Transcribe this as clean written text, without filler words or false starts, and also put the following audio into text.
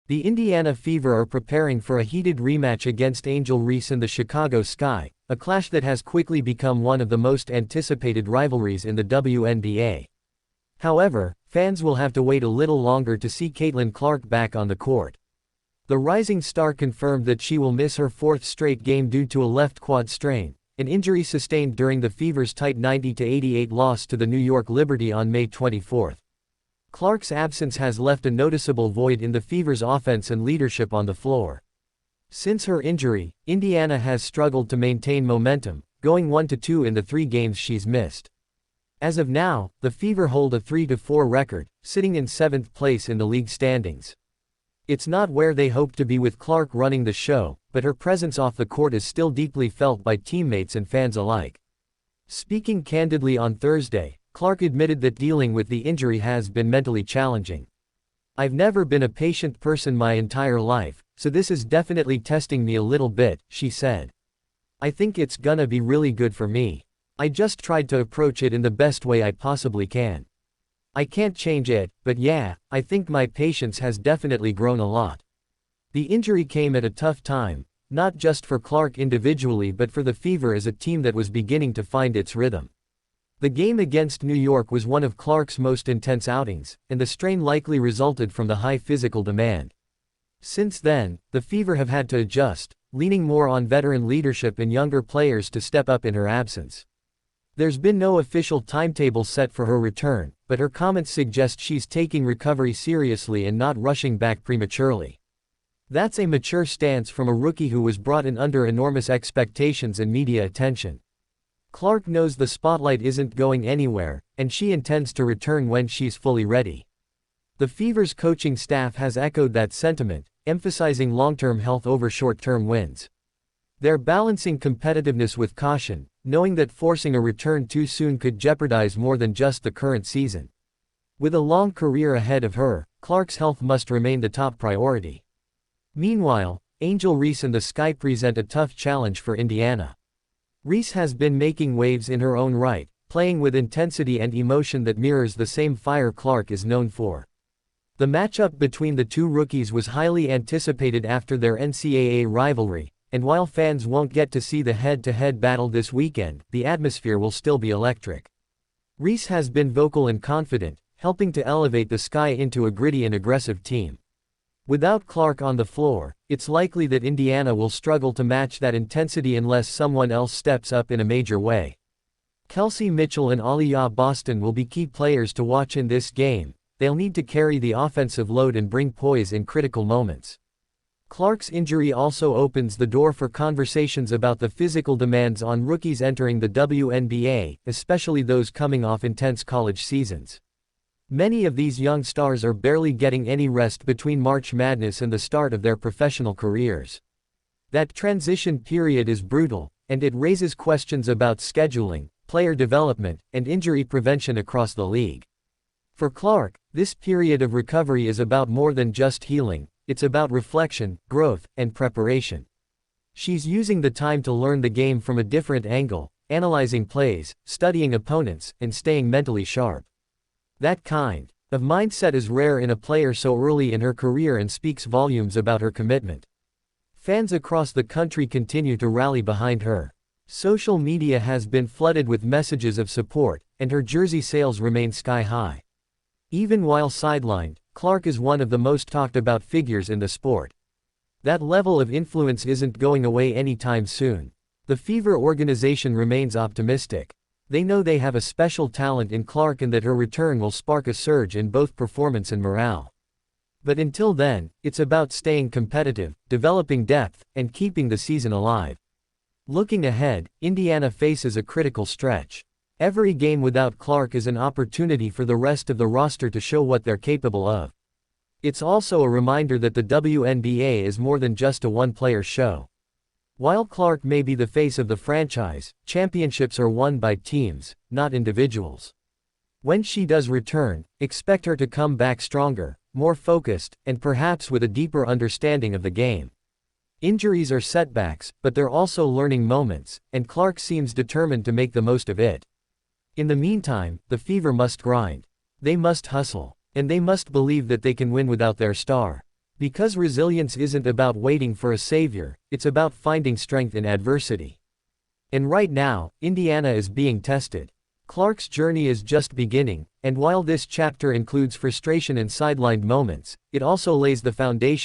The Indiana Fever are preparing for a heated rematch against Angel Reese and the Chicago Sky, a clash that has quickly become one of the most anticipated rivalries in the WNBA. However, fans will have to wait a little longer to see Caitlin Clark back on the court. The rising star confirmed that she will miss her fourth straight game due to a left quad strain, an injury sustained during the Fever's tight 90-88 loss to the New York Liberty on May 24. Clark's absence has left a noticeable void in the Fever's offense and leadership on the floor. Since her injury, Indiana has struggled to maintain momentum, going 1-2 in the 3 games she's missed. As of now, the Fever hold a 3-4 record, sitting in 7th place in the league standings. It's not where they hoped to be with Clark running the show, but her presence off the court is still deeply felt by teammates and fans alike. Speaking candidly on Thursday, Clark admitted that dealing with the injury has been mentally challenging. "I've never been a patient person my entire life, so this is definitely testing me a little bit," she said. "I think it's gonna be really good for me. I just tried to approach it in the best way I possibly can. I can't change it, but yeah, I think my patience has definitely grown a lot." The injury came at a tough time, not just for Clark individually but for the Fever as a team that was beginning to find its rhythm. The game against New York was one of Clark's most intense outings, and the strain likely resulted from the high physical demand. Since then, the Fever have had to adjust, leaning more on veteran leadership and younger players to step up in her absence. There's been no official timetable set for her return, but her comments suggest she's taking recovery seriously and not rushing back prematurely. That's a mature stance from a rookie who was brought in under enormous expectations and media attention. Clark knows the spotlight isn't going anywhere, and she intends to return when she's fully ready. The Fever's coaching staff has echoed that sentiment, emphasizing long-term health over short-term wins. They're balancing competitiveness with caution, knowing that forcing a return too soon could jeopardize more than just the current season. With a long career ahead of her, Clark's health must remain the top priority. Meanwhile, Angel Reese and the Sky present a tough challenge for Indiana. Reese has been making waves in her own right, playing with intensity and emotion that mirrors the same fire Clark is known for. The matchup between the two rookies was highly anticipated after their NCAA rivalry, and while fans won't get to see the head-to-head battle this weekend, the atmosphere will still be electric. Reese has been vocal and confident, helping to elevate the Sky into a gritty and aggressive team. Without Clark on the floor, it's likely that Indiana will struggle to match that intensity unless someone else steps up in a major way. Kelsey Mitchell and Aliyah Boston will be key players to watch in this game. They'll need to carry the offensive load and bring poise in critical moments. Clark's injury also opens the door for conversations about the physical demands on rookies entering the WNBA, especially those coming off intense college seasons. Many of these young stars are barely getting any rest between March Madness and the start of their professional careers. That transition period is brutal, and it raises questions about scheduling, player development, and injury prevention across the league. For Clark, this period of recovery is about more than just healing, it's about reflection, growth, and preparation. She's using the time to learn the game from a different angle, analyzing plays, studying opponents, and staying mentally sharp. That kind of mindset is rare in a player so early in her career and speaks volumes about her commitment. Fans across the country continue to rally behind her. Social media has been flooded with messages of support, and her jersey sales remain sky high. Even while sidelined, Clark is one of the most talked about figures in the sport. That level of influence isn't going away anytime soon. The Fever organization remains optimistic. They know they have a special talent in Clark and that her return will spark a surge in both performance and morale. But until then, it's about staying competitive, developing depth, and keeping the season alive. Looking ahead, Indiana faces a critical stretch. Every game without Clark is an opportunity for the rest of the roster to show what they're capable of. It's also a reminder that the WNBA is more than just a one-player show. While Clark may be the face of the franchise, championships are won by teams, not individuals. When she does return, expect her to come back stronger, more focused, and perhaps with a deeper understanding of the game. Injuries are setbacks, but they're also learning moments, and Clark seems determined to make the most of it. In the meantime, the Fever must grind. They must hustle, and they must believe that they can win without their star. Because resilience isn't about waiting for a savior, it's about finding strength in adversity. And right now, Indiana is being tested. Clark's journey is just beginning, and while this chapter includes frustration and sidelined moments, it also lays the foundation